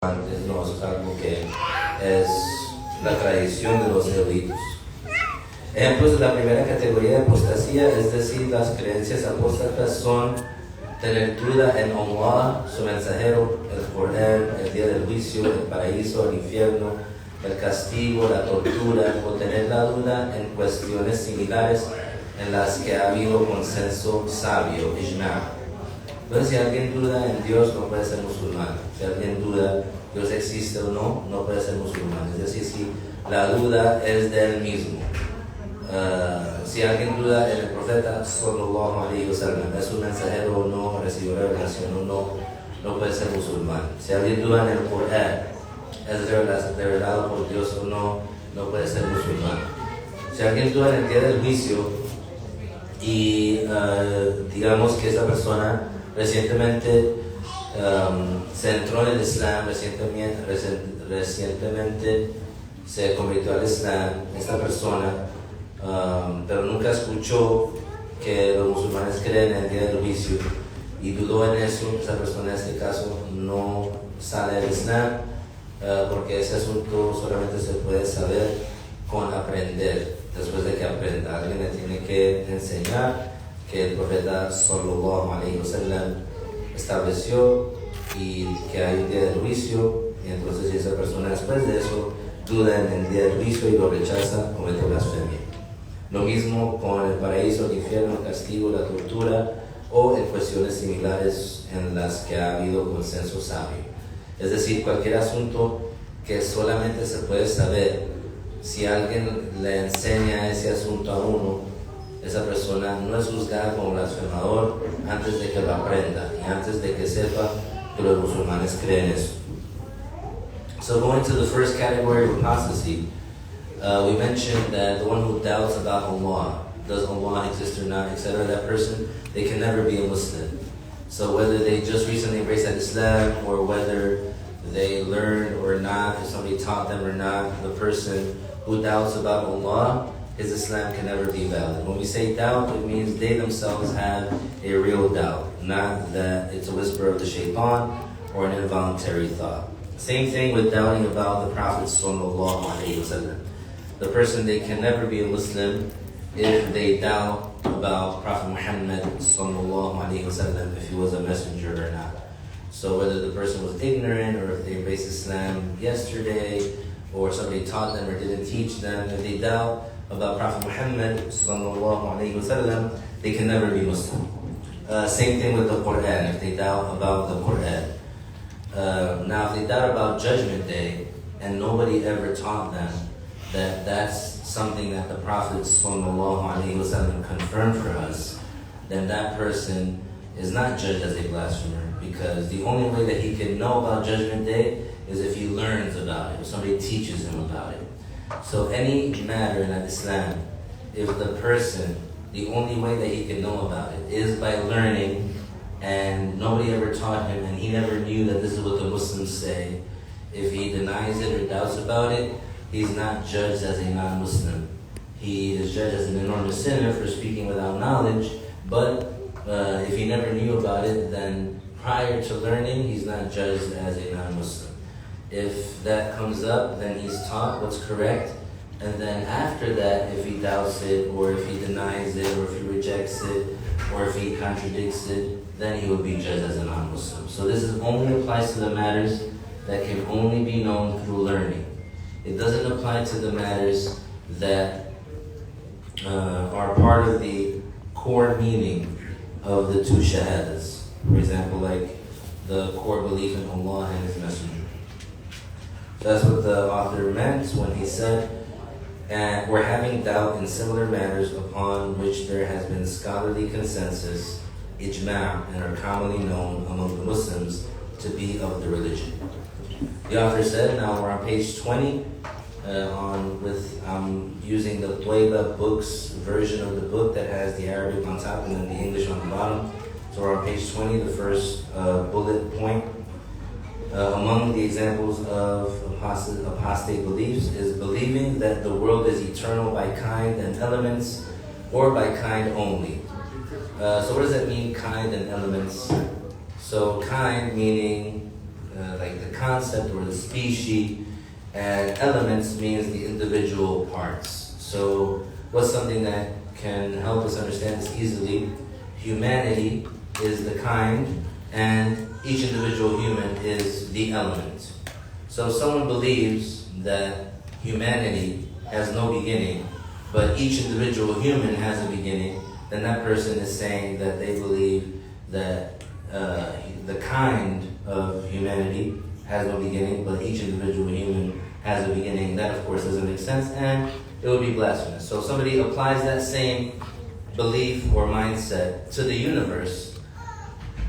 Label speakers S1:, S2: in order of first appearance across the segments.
S1: antes, no, eso es algo que es la tradición de los eruditos. Ejemplos de la primera categoría de apostasía, es decir, las creencias apóstatas son tener duda en Allah, su mensajero, el Corán, el día del juicio, el paraíso, el infierno, el castigo, la tortura, o tener la duda en cuestiones similares en las que ha habido consenso sabio, ijma'. Entonces, si alguien duda en Dios, no puede ser musulmán. Si alguien duda Dios existe o no, no puede ser musulmán. Es decir, si la duda es de él mismo. Si alguien duda en el profeta sallallahu alaihi wasallam, es un mensajero o no, recibió revelación o no, no puede ser musulmán. Si alguien duda en el Corán, es revelado por Dios o no, no puede ser musulmán. Si alguien duda en el día del juicio y digamos que esa persona recientemente se entró en el Islam, recientemente se convirtió al Islam, esta persona, pero nunca escuchó que los musulmanes creen en el día del juicio y dudó en eso, esa persona en este caso no sale del Islam, porque ese asunto solamente se puede saber con aprender. Después de que aprenda, alguien le tiene que enseñar que el profeta sallallahu alaihi wasallam estableció y que hay un día del juicio, y entonces si esa persona después de eso duda en el día del juicio y lo rechaza, comete blasfemia. Lo mismo con el paraíso, el infierno, el castigo, la tortura o en cuestiones similares en las que ha habido consenso sabio. Es decir, cualquier asunto que solamente se puede saber si alguien le enseña ese asunto a uno, esa persona no es juzgada como blasfemador antes de que lo aprenda y antes de que sepa que los musulmanes creen eso. So going to the first category of apostasy, we mentioned that the one who doubts about Allah, does Allah exist or not, etc., that person, they can never be a Muslim. So whether they just recently embraced Islam or whether they learned or not, if somebody taught them or not, the person who doubts about Allah, his Islam can never be valid. When we say doubt, it means they themselves have a real doubt, not that it's a whisper of the shaitan or an involuntary thought. Same thing with doubting about the Prophet sallallahu alaihi wasallam. The person, they can never be a Muslim if they doubt about Prophet Muhammad sallallahu alaihi wasallam, if he was a messenger or not. So whether the person was ignorant or if they embraced Islam yesterday or somebody taught them or didn't teach them, if they doubt about Prophet Muhammad sallallahu alaihi wasallam, they can never be Muslim. Same thing with the Quran, if they doubt about the Quran. Now, if they doubt about Judgment Day and nobody ever taught them that that's something that the Prophet sallallahu alaihi wasallam confirmed for us, then that person is not judged as a blasphemer, because the only way that he can know about Judgment Day is if he learns about it, if somebody teaches him about it. So any matter in Islam, if the person, the only way that he can know about it is by learning, and nobody ever taught him, and he never knew that this is what the Muslims say, if he denies it or doubts about it, he's not judged as a non-Muslim. He is judged as an enormous sinner for speaking without knowledge, but if he never knew about it, then prior to learning, he's not judged as a non-Muslim. If that comes up, then he's taught what's correct, and then after that, if he doubts it, or if he denies it, or if he rejects it, or if he contradicts it, then he will be judged as a non-Muslim. So this only applies to the matters that can only be known through learning. It doesn't apply to the matters that are part of the core meaning of the two shahadas. For example, like the core belief in Allah and His Messenger. So that's what the author meant when he said, and we're having doubt in similar matters upon which there has been scholarly consensus, ijma', and are commonly known among the Muslims to be of the religion. The author said, now we're on page 20, I'm using the Tuwaiba books version of the book that has the Arabic on top and then the English on the bottom. So we're on page 20, the first bullet point. Among the examples of apostate beliefs is believing that the world is eternal by kind and elements, or by kind only. So what does that mean, kind and elements? So kind meaning like the concept or the species, and elements means the individual parts. So what's something that can help us understand this easily? Humanity is the kind, and each individual human is the element. So if someone believes that humanity has no beginning, but each individual human has a beginning, then that person is saying that they believe that the kind of humanity has no beginning, but each individual human has a beginning. That, of course, doesn't make sense, and it would be blasphemous. So if somebody applies that same belief or mindset to the universe,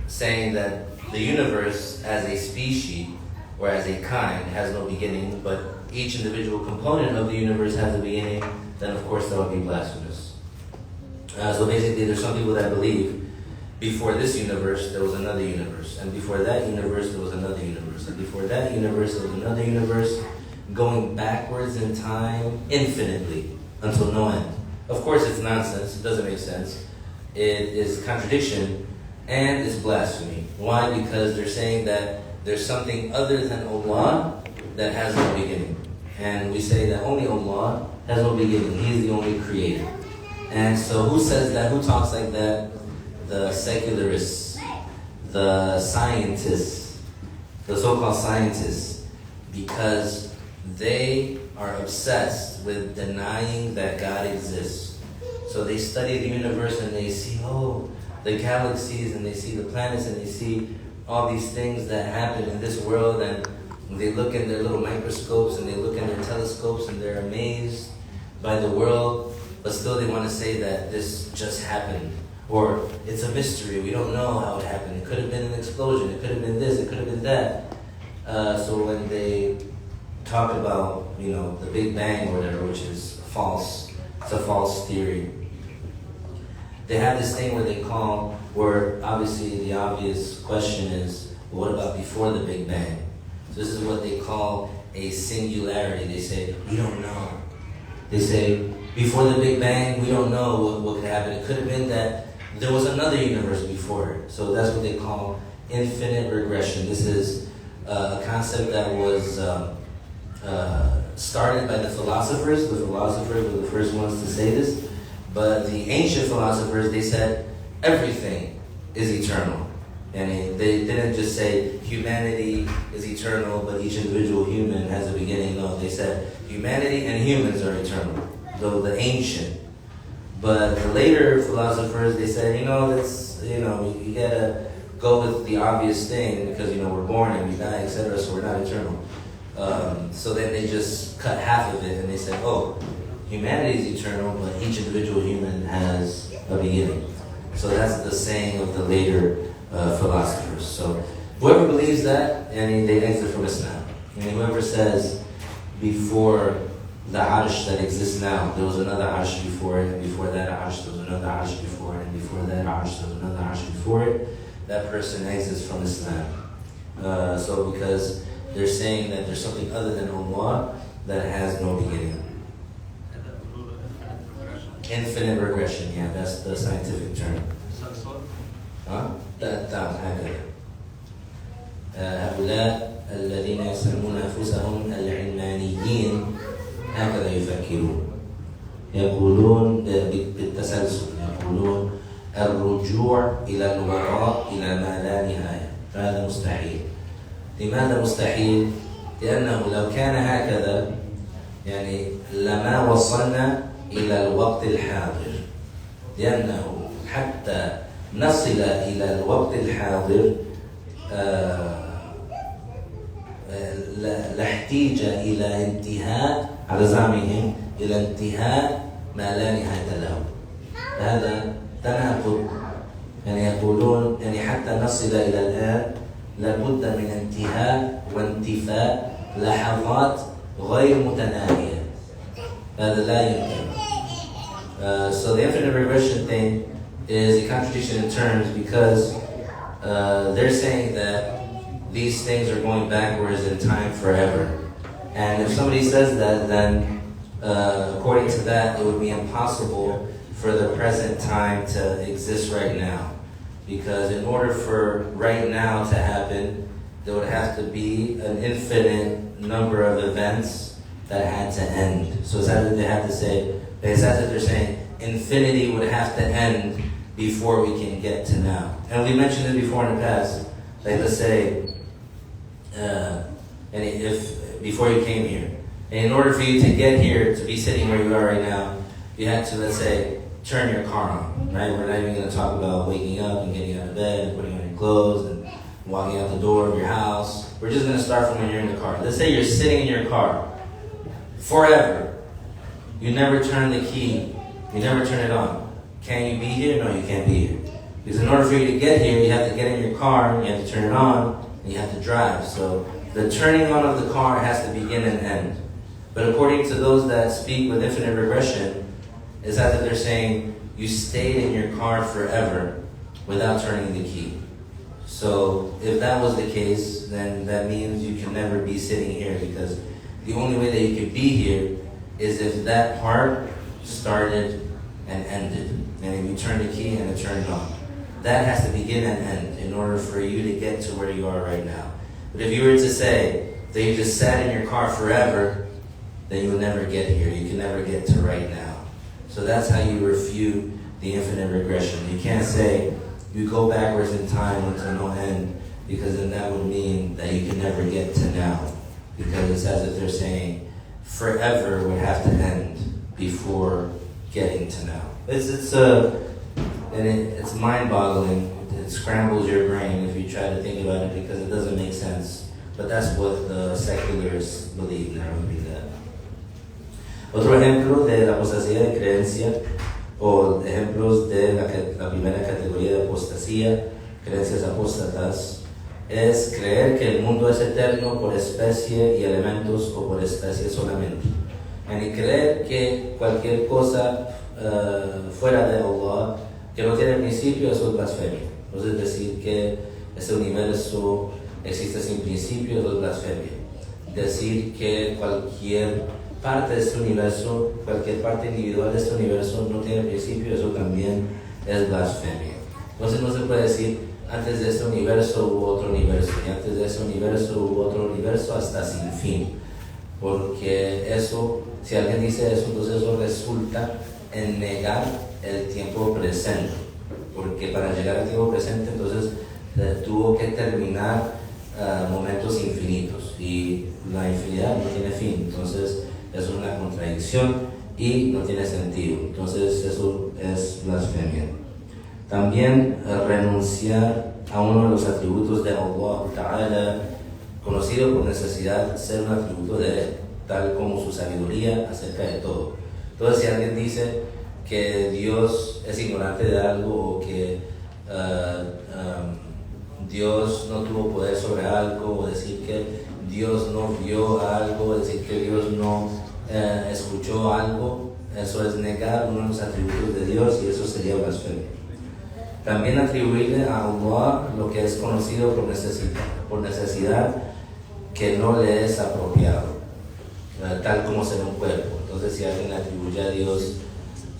S1: saying that the universe as a species or as a kind has no beginning, but each individual component of the universe has a beginning, then of course that would be blasphemous. So basically there's some people that believe before this universe there was another universe, and before that universe there was another universe, and before that universe there was another universe, going backwards in time infinitely until no end. Of course it's nonsense, it doesn't make sense, it is contradiction, and it's blasphemy. Why? Because they're saying that there's something other than Allah that has no beginning. And we say that only Allah has no beginning. He's the only creator. And so who says that? Who talks like that? The secularists, the scientists, the so-called scientists, because they are obsessed with denying that God exists. So they study the universe and they see, the galaxies, and they see the planets, and they see all these things that happen in this world, and they look in their little microscopes and they look in their telescopes and they're amazed by the world, but still they want to say that this just happened, or it's a mystery, we don't know how it happened, it could have been an explosion, it could have been this, it could have been that. So when they talk about, the Big Bang or whatever, which is false, it's a false theory, they have this thing where obviously the obvious question is, what about before the Big Bang? So this is what they call a singularity. They say, we don't know. They say, before the Big Bang, we don't know what could happen. It could have been that there was another universe before it. So that's what they call infinite regression. This is a concept that was started by the philosophers. The philosophers were the first ones to say this. But the ancient philosophers, they said everything is eternal. And they didn't just say humanity is eternal, but each individual human has a beginning. No, they said humanity and humans are eternal, though the ancient. But the later philosophers, they said, that's, you gotta go with the obvious thing because, we're born and we die, etc., so we're not eternal. So then they just cut half of it and they said, humanity is eternal, but each individual human has a beginning. So that's the saying of the later philosophers. So whoever believes that, and they exit from Islam. And whoever says before the Arsh that exists now, there was another Arsh before it, and before that Arsh there was another Arsh before it, and before that Arsh there was another Arsh before it, that person exits from Islam. So because they're saying that there's something other than Allah that has no beginning. Infinite regression, yeah, that's the scientific term. هؤلاء الذين يسمون أنفسهم العلمانيين هكذا يفكرون. يقولون بالتسلسل، يقولون الرجوع إلى الوراء إلى ما لا نهاية. هذا مستحيل. لماذا مستحيل؟ لأنه لو كان هكذا لما وصلنا إلى الوقت الحاضر، لأنه حتى نصل إلى الوقت الحاضر لاحتيج إلى انتهاء على زعمهم إلى انتهاء ما لا نهاية له. هذا تناقض. يقولون حتى نصل إلى الآن لابد من انتهاء وانتفاء لحظات غير متناهية. هذا لا يمكن. So the infinite regression thing is a contradiction in terms because they're saying that these things are going backwards in time forever. And if somebody says that, then according to that, it would be impossible for the present time to exist right now. Because in order for right now to happen, there would have to be an infinite number of events that had to end. So it's as if they have to say, it's as if they're saying infinity would have to end before we can get to now. And we mentioned it before in the past. Like let's say, and if before you came here, and in order for you to get here to be sitting where you are right now, you had to, let's say, turn your car on, right? We're not even going to talk about waking up and getting out of bed and putting on your clothes and walking out the door of your house. We're just going to start from when you're in the car. Let's say you're sitting in your car forever. You never turn the key. You never turn it on. Can you be here? No, you can't be here. Because in order for you to get here, you have to get in your car, you have to turn it on, and you have to drive. So the turning on of the car has to begin and end. But according to those that speak with infinite regression, it's as if they're saying you stayed in your car forever without turning the key. So if that was the case, then that means you can never be sitting here, because the only way that you can be here is if that part started and ended. And if you turn the key and it turned on. That has to begin and end in order for you to get to where you are right now. But if you were to say that you just sat in your car forever, then you will never get here. You can never get to right now. So that's how you refute the infinite regression. You can't say you go backwards in time until no end, because then that would mean that you can never get to now. Because it's as if they're saying forever would have to end before getting to now. It's mind-boggling. It scrambles your brain if you try to think about it, because it doesn't make sense. But that's what the secularists believe. Never believe that. Otro ejemplo de la apostasía de creencia, o ejemplos de la primera categoría de apostasía, creencias apóstatas, es creer que el mundo es eterno por especie y elementos, o por especie solamente. Y creer que cualquier cosa fuera de Allah, que no tiene principio, eso es blasfemia. Entonces decir que este universo existe sin principio, eso es blasfemia. Decir que cualquier parte de este universo, cualquier parte individual de este universo no tiene principio, eso también es blasfemia. Entonces no se puede decir antes de este universo hubo otro universo, y antes de ese universo hubo otro universo hasta sin fin. Porque eso, si alguien dice eso, entonces eso resulta en negar el tiempo presente. Porque para llegar al tiempo presente, entonces tuvo que terminar momentos infinitos. Y la infinidad no tiene fin. Entonces eso es una contradicción y no tiene sentido. Entonces eso es blasfemia. También renunciar a uno de los atributos de Allah Ta'ala, conocido por necesidad ser un atributo de Él, tal como su sabiduría acerca de todo. Entonces, si alguien dice que Dios es ignorante de algo, o que Dios no tuvo poder sobre algo, o decir que Dios no vio algo, o decir que Dios no escuchó algo, eso es negar uno de los atributos de Dios, y eso sería blasfemia. También atribuirle a Allah lo que es conocido por necesidad que no le es apropiado, tal como ser un cuerpo. Entonces, si alguien le atribuye a Dios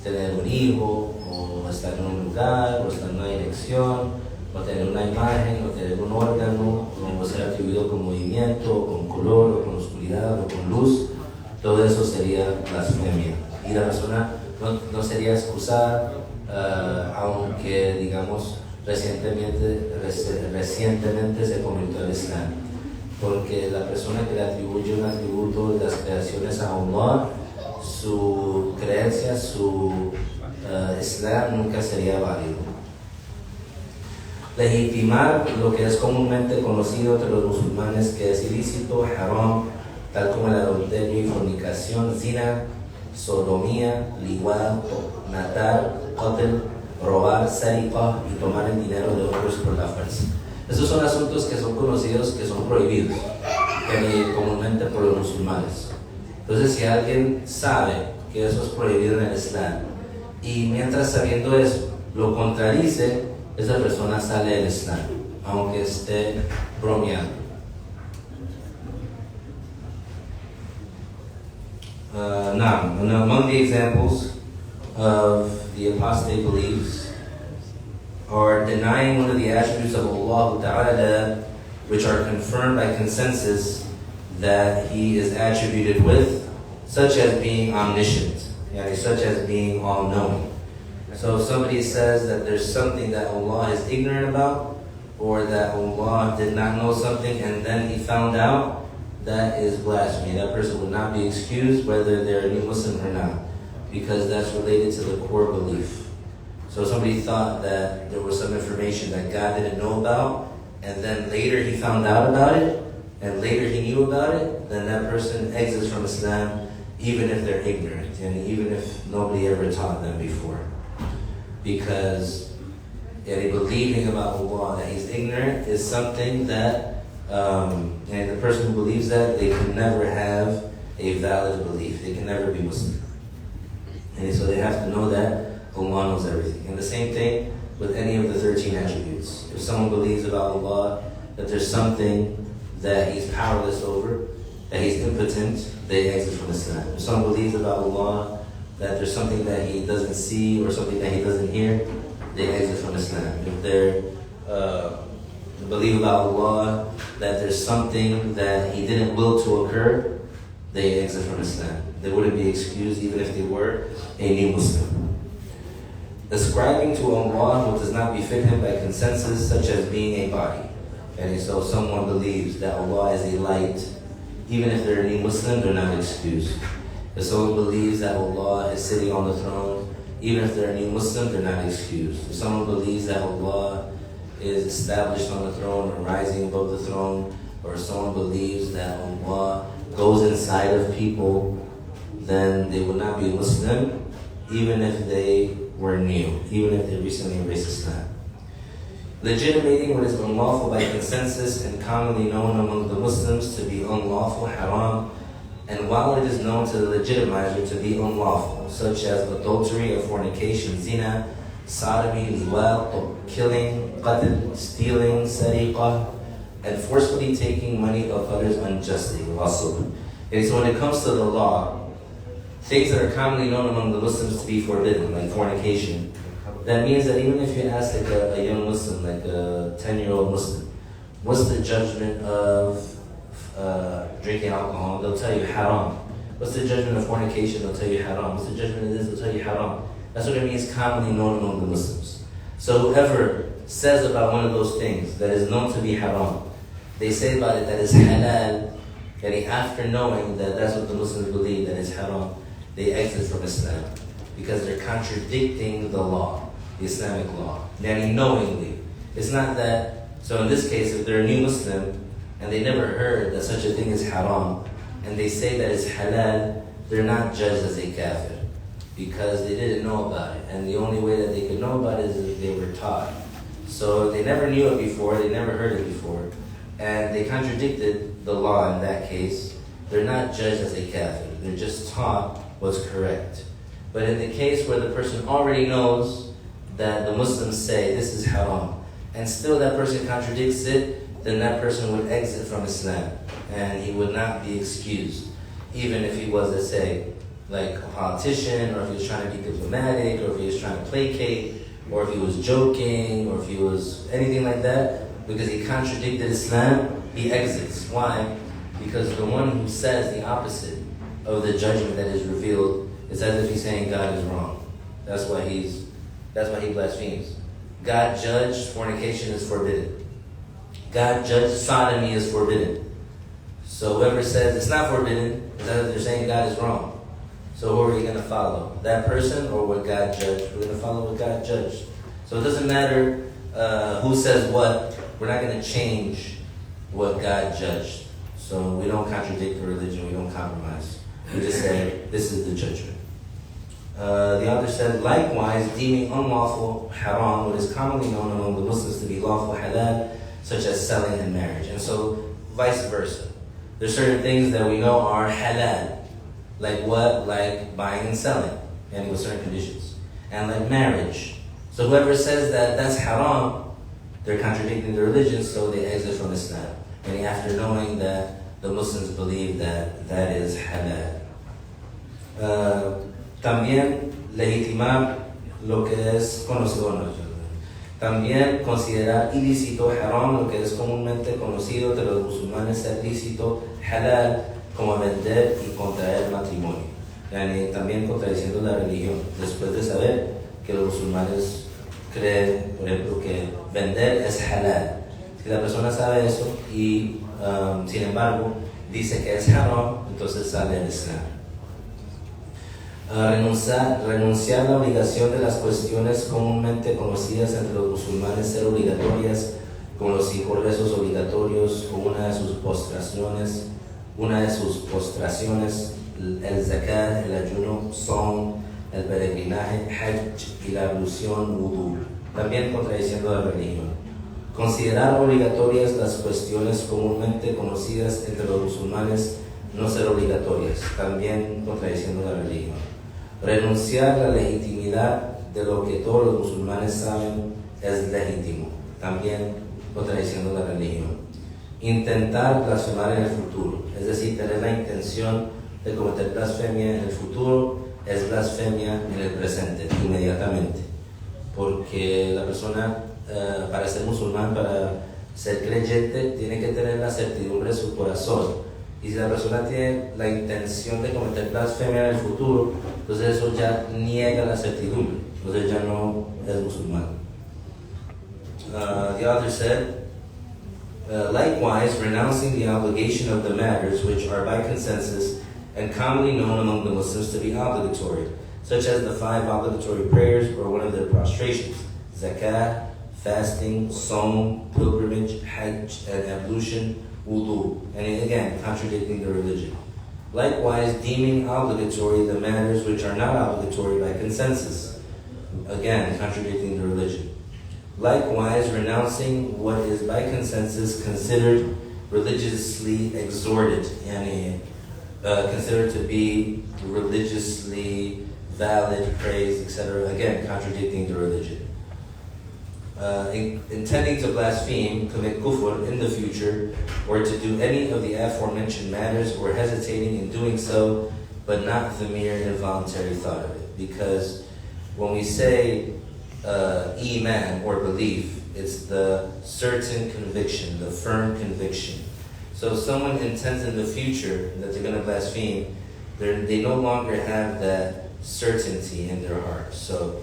S1: tener un hijo, o estar en un lugar, o estar en una dirección, o tener una imagen, o tener un órgano, o ser atribuido con movimiento, o con color, o con oscuridad, o con luz, todo eso sería blasfemia. Y la persona no sería excusada, aunque, digamos, recientemente se convirtió al Islam. Porque la persona que le atribuye un atributo de las creaciones a Allah, su creencia, su Islam nunca sería válido. Legitimar lo que es comúnmente conocido entre los musulmanes que es ilícito, haram, tal como el adulterio y fornicación, zina, sodomía, liwad, matar, qatl, robar, sariqa y tomar el dinero de otros por la fuerza. Esos son asuntos que son conocidos, que son prohibidos comúnmente por los musulmanes. Entonces, si alguien sabe que eso es prohibido en el Islam, y mientras sabiendo eso lo contradice, esa persona sale del Islam, aunque esté bromeando. Now, among the examples of the apostate beliefs are denying one of the attributes of Allah Ta'ala, which are confirmed by consensus that he is attributed with, such as being omniscient, such as being all-knowing. So if somebody says that there's something that Allah is ignorant about, or that Allah did not know something and then he found out, that is blasphemy. That person would not be excused whether they're a new Muslim or not, because that's related to the core belief. So if somebody thought that there was some information that God didn't know about, and then later he found out about it, and later he knew about it, then that person exits from Islam, even if they're ignorant, and even if nobody ever taught them before. Because believing about Allah that he's ignorant is something that, and the person who believes that, they can never have a valid belief. They can never be Muslim. And so they have to know that Allah knows everything. And the same thing with any of the 13 attributes. If someone believes about Allah that there's something that he's powerless over, that he's impotent, they exit from Islam. If someone believes about Allah that there's something that he doesn't see or something that he doesn't hear, they exit from Islam. If they believe about Allah that there's something that he didn't will to occur, they exit from Islam. They wouldn't be excused even if they were a new Muslim. Ascribing to Allah what does not befit him by consensus, such as being a body. And so if someone believes that Allah is a light, even if they're a new Muslim, they're not excused. If someone believes that Allah is sitting on the throne, even if they're a new Muslim, they're not excused. If someone believes that Allah is established on the throne or rising above the throne, or if someone believes that Allah goes inside of people, then they would not be a Muslim, even if they were new, even if they recently embraced Islam. Legitimating what is unlawful by consensus and commonly known among the Muslims to be unlawful, haram, and while it is known to the legitimizer to be unlawful, such as adultery or fornication, zina, sodomy, liwat, killing, qatl, stealing, sariqah, and forcefully taking money of others unjustly, wasl. And so when it comes to the law, things that are commonly known among the Muslims to be forbidden, like fornication, that means that even if you ask like a young Muslim, like a 10-year-old Muslim, what's the judgment of drinking alcohol? They'll tell you haram. What's the judgment of fornication? They'll tell you haram. What's the judgment of this? They'll tell you haram. That's what it means, commonly known among the Muslims. So whoever says about one of those things that is known to be haram, they say about it that is halal, and after knowing that that's what the Muslims believe, that is haram, they exit from Islam because they're contradicting the law, the Islamic law, knowingly. It's not that, so in this case, if they're a new Muslim and they never heard that such a thing is haram, and they say that it's halal, they're not judged as a kafir because they didn't know about it. And the only way that they could know about it is if they were taught. So they never knew it before, they never heard it before, and they contradicted the law in that case. They're not judged as a kafir, they're just taught what's correct. But in the case where the person already knows that the Muslims say this is haram, and still that person contradicts it, then that person would exit from Islam, and he would not be excused, even if he was, let's say, like a politician, or if he was trying to be diplomatic, or if he was trying to placate, or if he was joking, or if he was anything like that, because he contradicted Islam, he exits. Why? Because the one who says the opposite of the judgment that is revealed, it's as if he's saying God is wrong. That's why he blasphemes. God judged fornication is forbidden. God judged sodomy is forbidden. So whoever says it's not forbidden, is as if they're saying God is wrong. So who are you going to follow? That person or what God judged? We're going to follow what God judged. So it doesn't matter who says what. We're not going to change what God judged. So we don't contradict the religion. We don't compromise. We just say, this is the judgment. The author said, likewise, deeming unlawful haram what is commonly known among the Muslims to be lawful halal, such as selling and marriage. And so, vice versa. There's certain things that we know are halal. Like what? Like buying and selling, and with certain conditions. And like marriage. So whoever says that that's haram, they're contradicting the religion, so they exit from Islam. And after knowing that the Muslims believe that that is halal. También legitimar lo que es conocido. También considerar ilícito haram, lo que es comúnmente conocido entre los musulmanes ser lícito, halal, como vender y contraer matrimonio. También contradiciendo la religión, después de saber que los musulmanes creen, por ejemplo, que vender es halal. Si la persona sabe eso y, sin embargo, dice que es haram, entonces sale del Islam. Renunciar a la obligación de las cuestiones comúnmente conocidas entre los musulmanes ser obligatorias, como los 5 rezos obligatorios, o una de sus postraciones, el zakat, el ayuno, son, el peregrinaje, hajj y la ablución, wudu. También contradiciendo la religión. Considerar obligatorias las cuestiones comúnmente conocidas entre los musulmanes, no ser obligatorias. También contradiciendo la religión. Renunciar a la legitimidad de lo que todos los musulmanes saben es legítimo. También contradiciendo la religión. Intentar blasfemar en el futuro, es decir, tener la intención de cometer blasfemia en el futuro, es blasfemia en el presente, inmediatamente. Porque la persona, para ser musulmán, para ser creyente, tiene que tener la certidumbre en su corazón. Y si la persona tiene la intención de cometer blasfemia en el futuro, entonces eso ya niega la certidumbre, entonces ya no es musulmán. The author said, likewise, renouncing the obligation of the matters which are by consensus and commonly known among the Muslims to be obligatory, such as the 5 obligatory prayers or one of their prostrations, zakat, fasting, sawm, pilgrimage, hajj, and ablution, wudu, and again, contradicting the religion. Likewise, deeming obligatory the matters which are not obligatory by consensus, again, contradicting the religion. Likewise, renouncing what is by consensus considered religiously exhorted, considered to be religiously valid, praise, etc., again, contradicting the religion. Intending to blaspheme, commit kufr in the future, or to do any of the aforementioned matters, or hesitating in doing so, but not the mere involuntary thought of it. Because when we say iman, or belief, it's the certain conviction, the firm conviction. So if someone intends in the future that they're going to blaspheme, they no longer have that certainty in their heart. So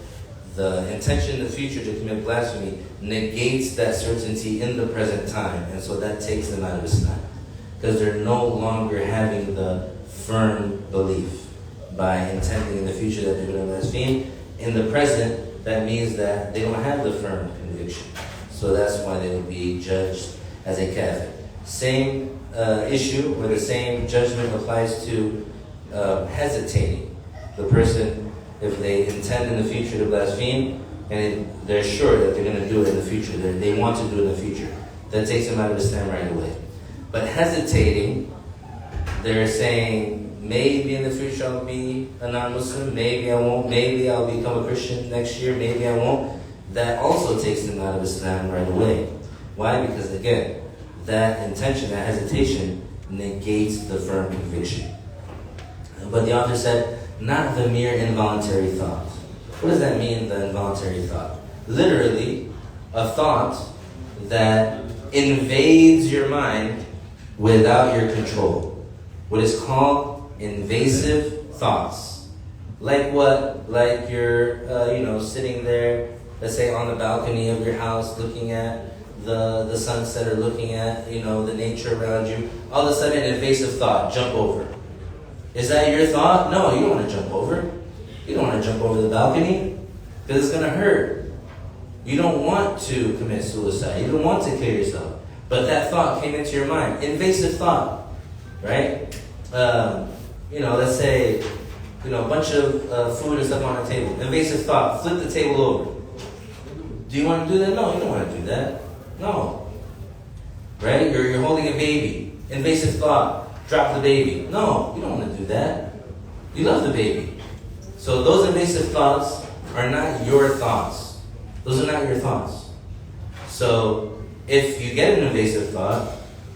S1: the intention in the future to commit blasphemy negates that certainty in the present time, and so that takes them out of Islam. Because they're no longer having the firm belief by intending in the future that they're going to blaspheme. In the present, that means that they don't have the firm conviction. So that's why they will be judged as a kafir. Same issue, where the same judgment applies to hesitating. The person, if they intend in the future to blaspheme, and they're sure that they're going to do it in the future, they want to do it in the future, that takes them out of Islam right away. But hesitating, they're saying, maybe in the future I'll be a non-Muslim, maybe I won't, maybe I'll become a Christian next year, maybe I won't. That also takes them out of Islam right away. Why? Because again, that intention, that hesitation, negates the firm conviction. But the author said, not the mere involuntary thought. What does that mean, the involuntary thought? Literally, a thought that invades your mind without your control. What is called invasive thoughts. Like what? Like you're, sitting there, let's say on the balcony of your house, looking at the sunset, or looking at, the nature around you. All of a sudden, an invasive thought, jump over. Is that your thought? No, you don't want to jump over. You don't want to jump over the balcony, because it's going to hurt. You don't want to commit suicide. You don't want to kill yourself. But that thought came into your mind. Invasive thought, right? Let's say, a bunch of food or stuff on the table. Invasive thought, flip the table over. Do you want to do that? No, you don't want to do that. No. Right? You're holding a baby. Invasive thought, drop the baby. No, you don't want to do that. You love the baby. So those invasive thoughts are not your thoughts. Those are not your thoughts. So if you get an invasive thought,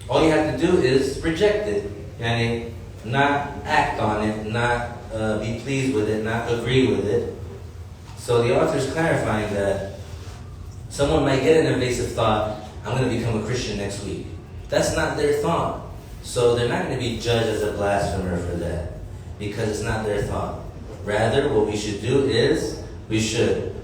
S1: all you have to do is reject it. And not act on it, not be pleased with it, not agree with it. So the author is clarifying that Someone might get an invasive thought, I'm going to become a Christian next week. That's not their thought. So they're not going to be judged as a blasphemer for that, because it's not their thought. Rather, what we should do is, we should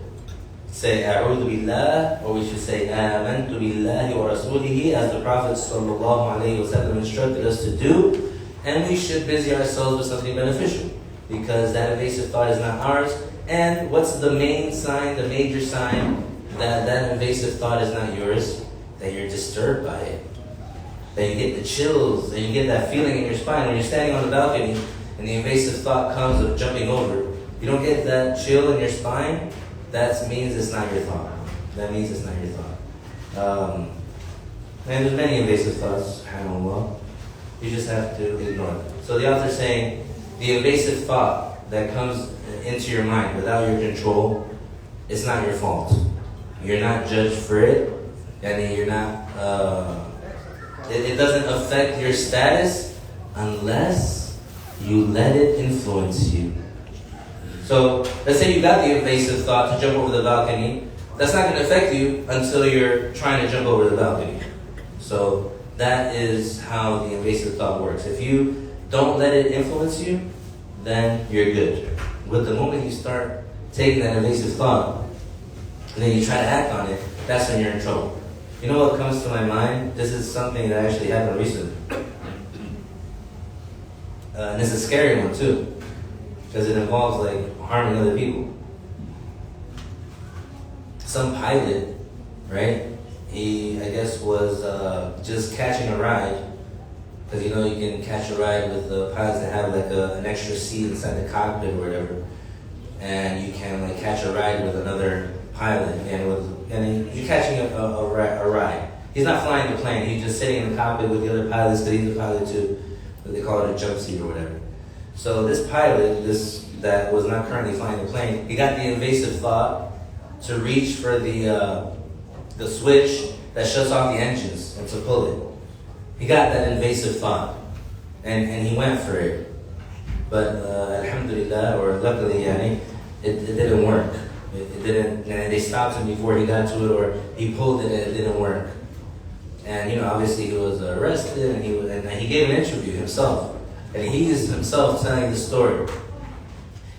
S1: say A'udhu Billah, or we should say Amantu Billahi wa Rasulihi, as the Prophet ﷺ instructed us to do, and we should busy ourselves with something beneficial, because that invasive thought is not ours. And what's the main sign, the major sign that that invasive thought is not yours? That you're disturbed by it. That you get the chills, that you get that feeling in your spine when you're standing on the balcony and the invasive thought comes of jumping over. You don't get that chill in your spine, that means it's not your thought. That means it's not your thought. And there's many invasive thoughts, subhanAllah. You just have to ignore them. So the author's saying, the invasive thought that comes into your mind without your control, it's not your fault. You're not judged for it, and you're not, it doesn't affect your status unless you let it influence you. So, let's say you got the invasive thought to jump over the balcony. That's not going to affect you until you're trying to jump over the balcony. So, that is how the invasive thought works. If you don't let it influence you, then you're good. But the moment you start taking that invasive thought, and then you try to act on it, that's when you're in trouble. You know what comes to my mind? This is something that actually happened recently. And it's a scary one too, because it involves like harming other people. Some pilot, right? He, I guess, was just catching a ride, because you know you can catch a ride with the pilots that have like an extra seat inside the cockpit or whatever, and you can like catch a ride with another pilot, and you're catching a ride. He's not flying the plane; he's just sitting in the cockpit with the other pilots, because he's a pilot too. They call it a jump seat or whatever. So this pilot, that was not currently flying the plane, he got the invasive thought to reach for the switch that shuts off the engines and to pull it. He got that invasive thought, and he went for it. But alhamdulillah, or luckily, it didn't work. It didn't, and they stopped him before he got to it, or he pulled it and it didn't work. And you know, obviously he was arrested, and he gave an interview himself, and he's himself telling the story.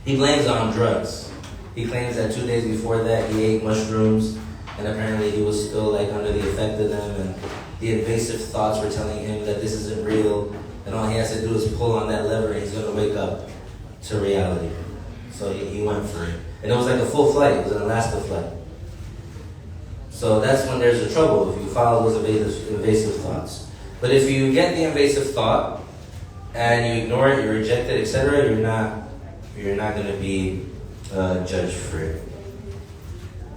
S1: He blames it on drugs. He claims that 2 days before that he ate mushrooms, and apparently he was still like under the effect of them, and the invasive thoughts were telling him that this isn't real, and all he has to do is pull on that lever and he's going to wake up to reality. So he went for it. And it was like a full flight. It was an Alaska flight. So that's when there's the trouble, if you follow those invasive thoughts. But if you get the invasive thought and you ignore it, you reject it, etc., you're not going to be judged for it.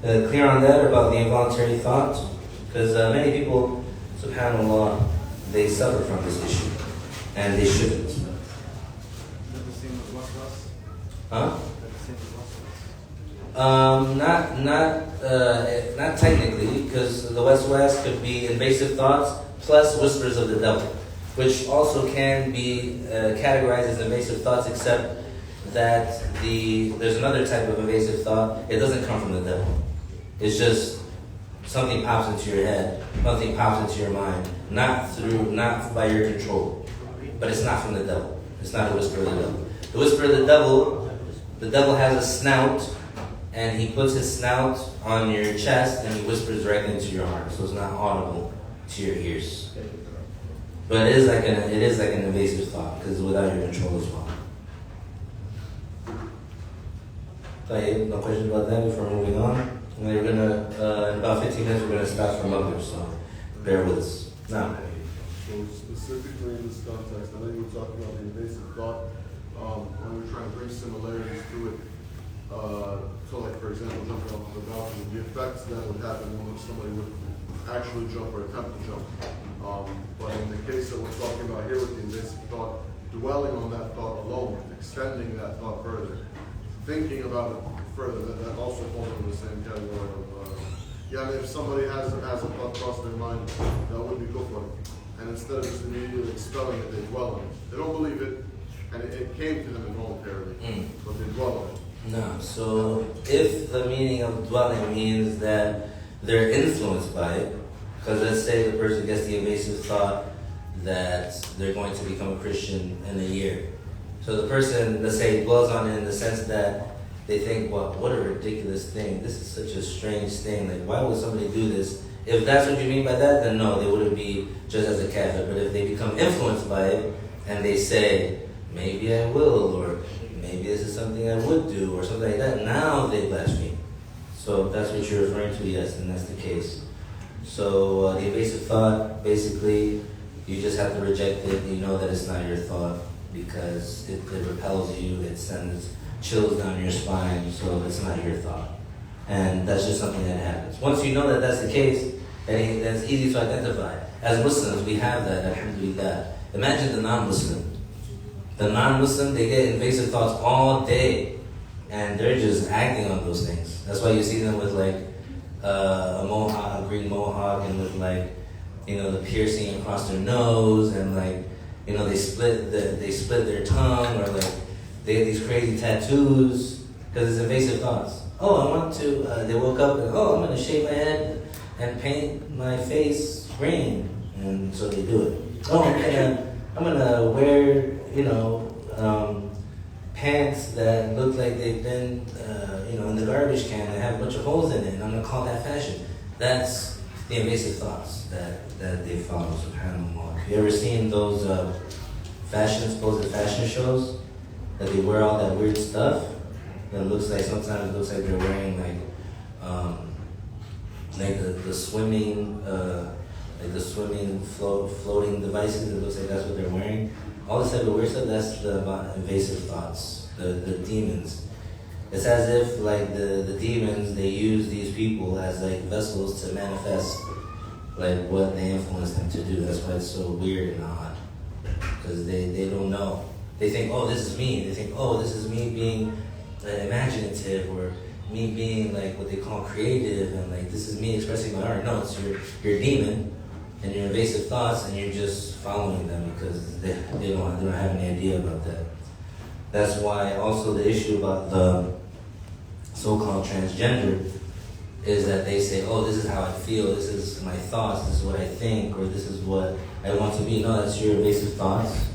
S1: Clear on that about the involuntary thought? Because many people, subhanAllah, they suffer from this issue, and they shouldn't. Huh? Not technically, because the West could be invasive thoughts plus whispers of the devil, which also can be categorized as invasive thoughts, except that there's another type of invasive thought. It doesn't come from the devil. It's just something pops into your head, something pops into your mind, not by your control, but it's not from the devil. It's not a whisper of the devil. The whisper of the devil has a snout, and he puts his snout on your chest and he whispers directly into your heart, so it's not audible to your ears. But it is like an invasive thought, because it's without your control as well. No questions about that before moving on? We're gonna in about 15 minutes we're gonna start from others, so bear with us. Now.
S2: So specifically in this context, I know you were talking about the invasive thought when we're trying to bring similarities to it. So like, for example, jumping off the balcony, the effects that would happen when somebody would actually jump or attempt to jump. But in the case that we're talking about here with the invasive thought, dwelling on that thought alone, extending that thought further, thinking about it further, that also falls into the same category of, if somebody has a thought cross their mind, that would be kufr. And instead of just immediately expelling it, they dwell on it. They don't believe it, and it came to them involuntarily, but they dwell on it.
S1: No, so if the meaning of dwelling means that they're influenced by it. Because let's say the person gets the invasive thought that they're going to become a Christian in a year. So the person, let's say, dwells on it in the sense that they think, well, what a ridiculous thing. This is such a strange thing. Like, why would somebody do this? If that's what you mean by that, then no, they wouldn't be just as a Catholic. But if they become influenced by it and they say, maybe I will, or maybe this is something I would do, or something like that, now they blaspheme. So if that's what you're referring to, yes, then that's the case. So the invasive thought, basically, you just have to reject it. You know that it's not your thought because it repels you. It sends chills down your spine, so it's not your thought. And that's just something that happens. Once you know that that's the case, then that's easy to identify. As Muslims, we have that, alhamdulillah. Imagine the non-Muslim. The non-Muslim, they get invasive thoughts all day, and they're just acting on those things. That's why you see them with like a mohawk, a green mohawk, and with like, the piercing across their nose, and like, they split their tongue, or like they get these crazy tattoos because it's invasive thoughts. Oh, I want to. They woke up and I'm gonna shave my head and paint my face green, and so they do it. Oh, I'm gonna wear pants that look like they've been in the garbage can and have a bunch of holes in it, and I'm gonna call that fashion. That's the invasive thoughts that they follow. SubhanAllah. You ever seen those supposed fashion shows that they wear all that weird stuff? That sometimes it looks like they're wearing the swimming floating devices. It looks like that's what they're wearing. All this type of weird stuff. That's the invasive thoughts. The demons. It's as if like the demons, they use these people as like vessels to manifest like what they influence them to do. That's why it's so weird and odd. Because they don't know. They think, oh, this is me. They think, oh, this is me being imaginative, or me being like what they call creative, and like this is me expressing my art. No, it's your demon and your invasive thoughts, and you're just following them because they don't have any idea about that. That's why also the issue about the so-called transgender is that they say, oh, this is how I feel, this is my thoughts, this is what I think, or this is what I want to be. No, that's your invasive thoughts.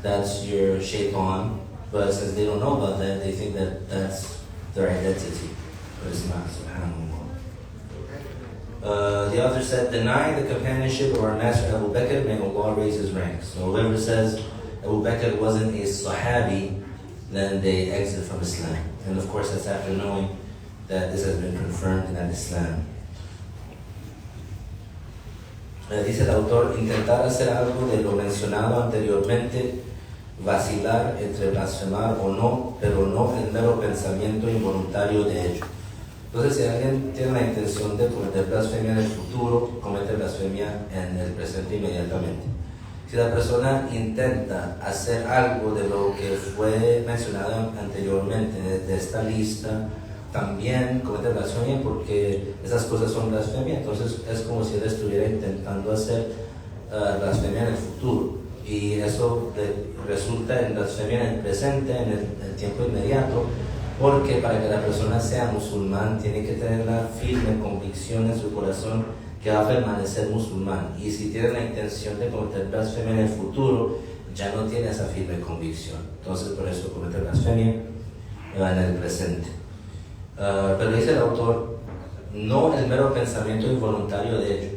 S1: That's your shaitan. But since they don't know about that, they think that that's their identity. But it's not, subhanAllah. The author said, denying the companionship of our master Abu Bakr, may Allah raise his rank. So whoever says Abu Bakr wasn't a Sahabi, then they exit from Islam. And of course that's after knowing that this has been confirmed in Islam. Dice el autor, intentar hacer algo de lo mencionado anteriormente, vacilar entre blasfemar o no, pero no el mero pensamiento involuntario de ello. Entonces, si alguien tiene la intención de cometer blasfemia en el futuro, comete blasfemia en el presente inmediatamente. Si la persona intenta hacer algo de lo que fue mencionado anteriormente de esta lista, también comete blasfemia, porque esas cosas son blasfemia. Entonces es como si él estuviera intentando hacer blasfemia en el futuro, y eso resulta en blasfemia en el presente, en el tiempo inmediato, porque para que la persona sea musulmán tiene que tener la firme convicción en su corazón que va a permanecer musulmán, y si tiene la intención de cometer blasfemia en el futuro, ya no tiene esa firme convicción. Entonces por eso comete blasfemia en el presente. Pero dice el autor, no el mero pensamiento involuntario de ello.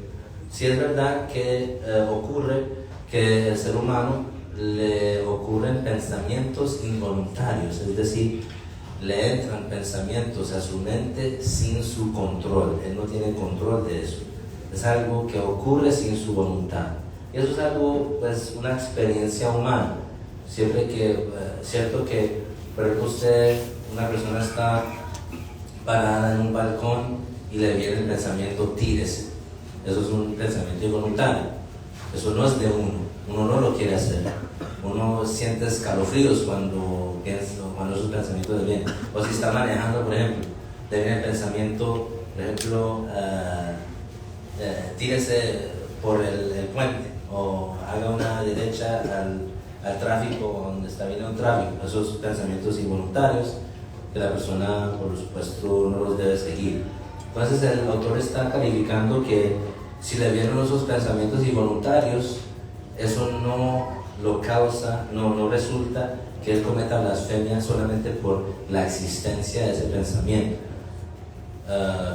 S1: Si es verdad que ocurre que el ser humano le ocurren pensamientos involuntarios, es decir, le entran pensamientos a su mente sin su control. Él no tiene control de eso. Es algo que ocurre sin su voluntad. Y eso es algo, pues, una experiencia humana. Siempre que, cierto que, por ejemplo, una persona está parada en un balcón y le viene el pensamiento, tírese. Eso es un pensamiento involuntario. Eso no es de uno no lo quiere hacer. Uno siente escalofríos cuando esos pensamientos le vienen. O si está manejando, por ejemplo, le viene el pensamiento, por ejemplo, tírese por el puente, o haga una derecha al tráfico donde está viendo el tráfico. Esos pensamientos involuntarios que la persona, por supuesto, no los debe seguir. Entonces el autor está calificando que si le vienen esos pensamientos involuntarios, eso no lo causa, no resulta que él cometa blasfemia solamente por la existencia de ese pensamiento.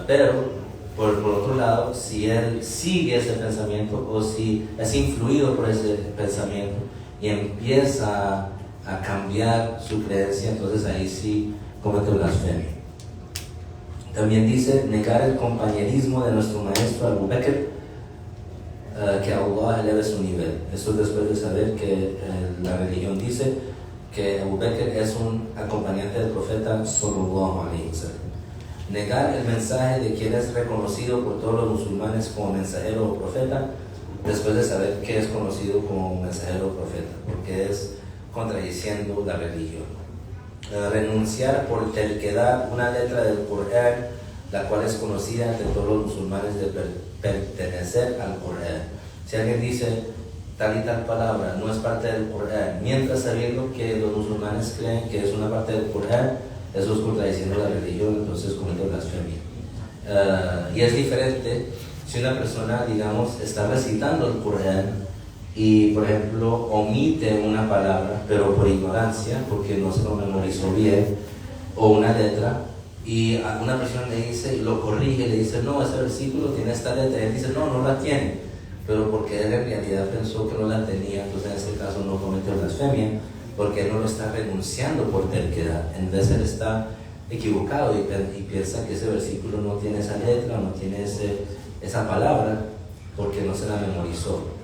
S1: Pero por otro lado, si él sigue ese pensamiento o si es influido por ese pensamiento y empieza a cambiar su creencia, entonces ahí sí comete blasfemia. También dice negar el compañerismo de nuestro maestro Abu Bakr, que Allah eleve su nivel. Esto después de saber que la religión dice que Abu Bakr es un acompañante del profeta sallallahu alaihi wasallam. Negar el mensaje de quien es reconocido por todos los musulmanes como mensajero o profeta, después de saber que es conocido como mensajero o profeta, porque es contradiciendo la religión. Renunciar por terquedad una letra del Corán, la cual es conocida entre todos los musulmanes de pertenecer al Corán. Si alguien dice tal y tal palabra no es parte del Corán, mientras sabiendo que los musulmanes creen que es una parte del Corán, eso es contradiciendo la religión, entonces comete blasfemia. Y es diferente si una persona, digamos, está recitando el Corán y, por ejemplo, omite una palabra, pero por ignorancia, porque no se lo memorizó bien, o una letra, y a una persona le dice, lo corrige, le dice, no, ese versículo tiene esta letra, y él dice, no, no la tiene, pero porque él en realidad pensó que no la tenía, entonces en este caso no cometió blasfemia, porque él no lo está renunciando por terquedad. En vez él está equivocado y piensa que ese versículo no tiene esa letra, no tiene esa palabra, porque no se la memorizó.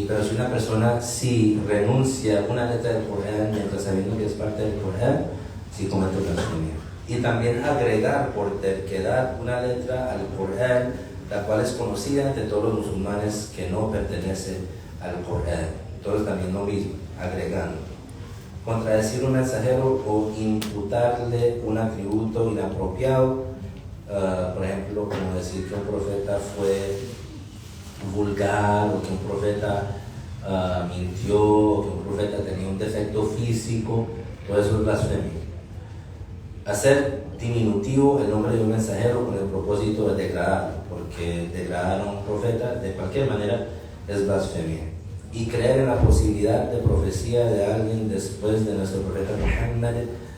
S1: Pero si una persona sí renuncia a una letra del Corán mientras sabiendo que es parte del Corán, sí comete blasfemia. Y también agregar por terquedad una letra al Corán, la cual es conocida entre todos los musulmanes que no pertenece al Corán. Entonces también lo mismo, agregando. Contradecir un mensajero o imputarle un atributo inapropiado, por ejemplo, como decir que un profeta fue vulgar, o que un profeta mintió, o que un profeta tenía un defecto físico, todo eso es blasfemia. Hacer diminutivo el nombre de un mensajero con el propósito de degradarlo, porque degradar a un profeta de cualquier manera es blasfemia. Y creer en la posibilidad de profecía de alguien después de nuestro profeta Muhammad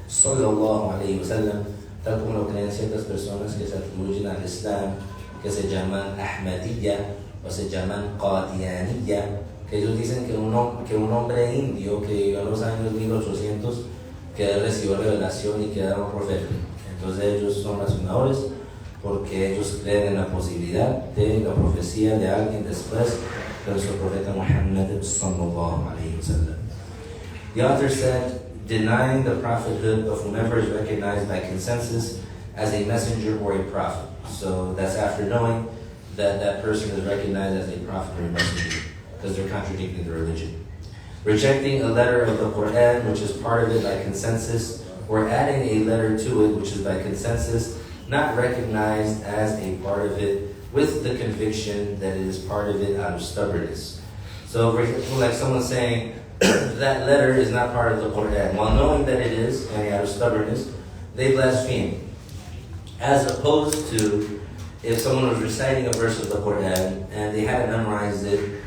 S1: sallallahu alaihi wasallam, tal como lo creen ciertas personas que se atribuyen al Islam, que se llaman Ahmadiyya o se llaman Qadianiyya, que ellos dicen que un hombre indio que vivió en los años 1800, que recibió revelación y que era un profeta. Entonces ellos son racionadores porque ellos creen en la posibilidad de la profecía de alguien después de nuestro profeta Muhammad sallallahu alaihi wasallam. The author said, denying the prophethood of whomever is recognized by consensus as a messenger or a prophet. So that's after knowing that that person is recognized as a prophet or a messenger, because they're contradicting the religion. Rejecting a letter of the Quran, which is part of it by consensus, or adding a letter to it, which is by consensus, not recognized as a part of it, with the conviction that it is part of it out of stubbornness. So, for example, like someone saying, that letter is not part of the Quran, while knowing that it is, and out of stubbornness, they blaspheme. As opposed to if someone was reciting a verse of the Quran and they hadn't memorized it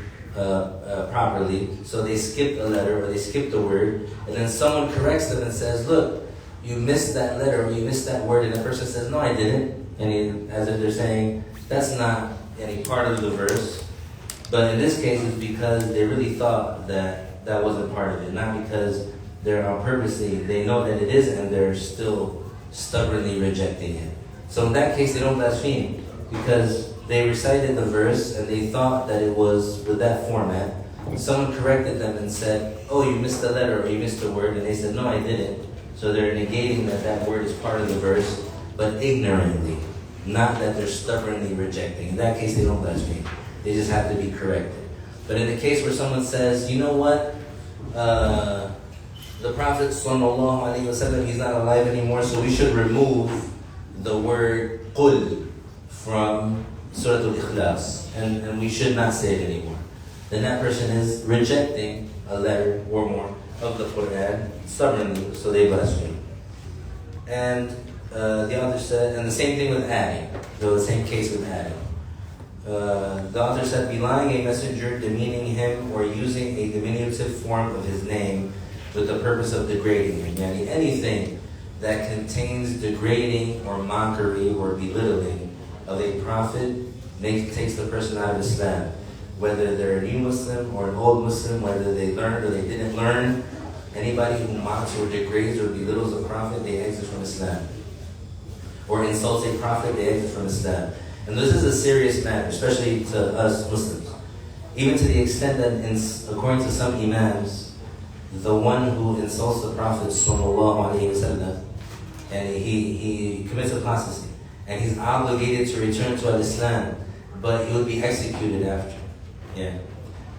S1: properly, so they skipped a letter or they skipped a word, and then someone corrects them and says, look, you missed that letter or you missed that word, and the person says, no, I didn't, and as if they're saying, that's not any part of the verse. But in this case, it's because they really thought that that wasn't part of it, not because they're on purposely, they know that it is and they're still stubbornly rejecting it. So in that case, they don't blaspheme, because they recited the verse and they thought that it was with that format. Someone corrected them and said, oh, you missed a letter or you missed a word, and they said, no, I didn't. So they're negating that that word is part of the verse, but ignorantly, not that they're stubbornly rejecting. In that case, they don't blaspheme. They just have to be corrected. But in the case where someone says, you know what, the Prophet sallallahu alaihi wasallam, he's not alive anymore, so we should remove the word qul from Surah Al-Ikhlas, and we should not say it anymore. Then that person is rejecting a letter or more of the Quran stubbornly, so they blaspheme. And The author said, and the same thing with adding. The same case with adding. The author said, belying a messenger, demeaning him, or using a diminutive form of his name with the purpose of degrading him. Yani anything that contains degrading or mockery or belittling of a prophet takes the person out of Islam. Whether they're a new Muslim or an old Muslim, whether they learned or they didn't learn, anybody who mocks or degrades or belittles a prophet, they exit from Islam. Or insults a prophet, they exit from Islam. And this is a serious matter, especially to us Muslims. Even to the extent that, according to some imams, the one who insults the Prophet ﷺ, and he commits apostasy, and he's obligated to return to Islam, but he would be executed after.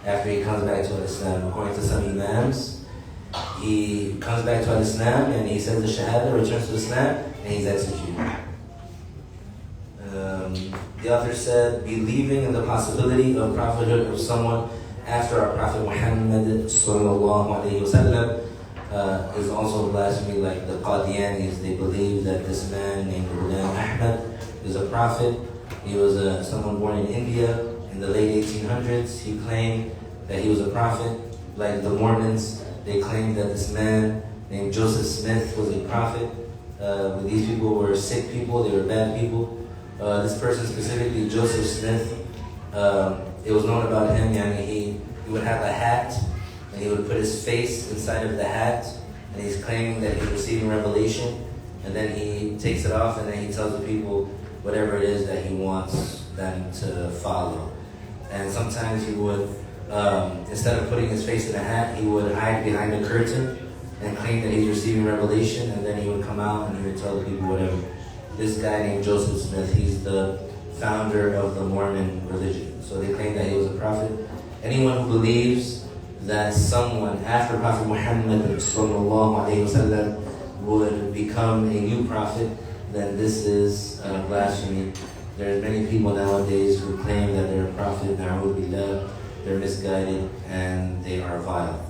S1: After he comes back to Islam. According to some imams, he comes back to Islam and he says the Shahada, returns to Islam, and he's executed. The author said, believing in the possibility of prophethood of someone after our Prophet Muhammad sallallahu alaihi wasallam is also blasphemy, like the Qadianis. They believe that this man named Ghulam Ahmad is a prophet. He was someone born in India in the late 1800s. He claimed that he was a prophet. Like the Mormons, they claimed that this man named Joseph Smith was a prophet. These people were sick people, they were bad people. This person specifically, Joseph Smith, it was known about him, he would have a hat, and he would put his face inside of the hat, and he's claiming that he's receiving revelation, and then he takes it off, and then he tells the people whatever it is that he wants them to follow. And sometimes he would, instead of putting his face in a hat, he would hide behind a curtain and claim that he's receiving revelation, and then he would come out and he would tell the people whatever. This guy named Joseph Smith, he's the founder of the Mormon religion. So they claim that he was a prophet. Anyone who believes that someone after Prophet Muhammad sallallahu alaihi wasallam would become a new prophet, then this is blasphemy. There are many people nowadays who claim that they're a prophet, na'udhu billah, they're misguided, and they are vile.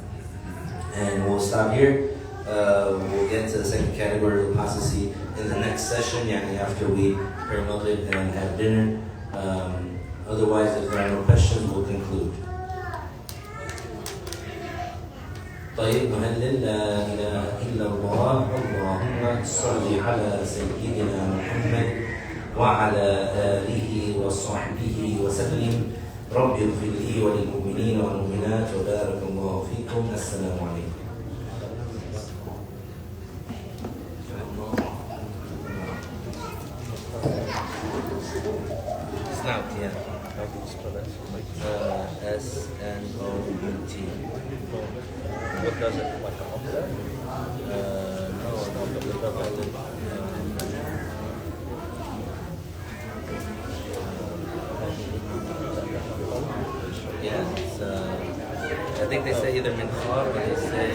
S1: And we'll stop here. We'll get to the second category of apostasy in the next session, after we pray Maghrib and have dinner. Otherwise, if there are no questions, we'll conclude. طيب نهلل لا إله إلا الله اللهم صل على سيدنا محمد وعلى آله وصحبه وسلم رب اغفر لي وللمؤمنين والمؤمنات وبارك الله فيكم. السلام عليكم. Snout, yeah. How do you spell that? S-N-O-U-T.
S3: What does it, like a upset?
S1: No, but the eyelid. Yeah, it's, I think they say either minhar or they say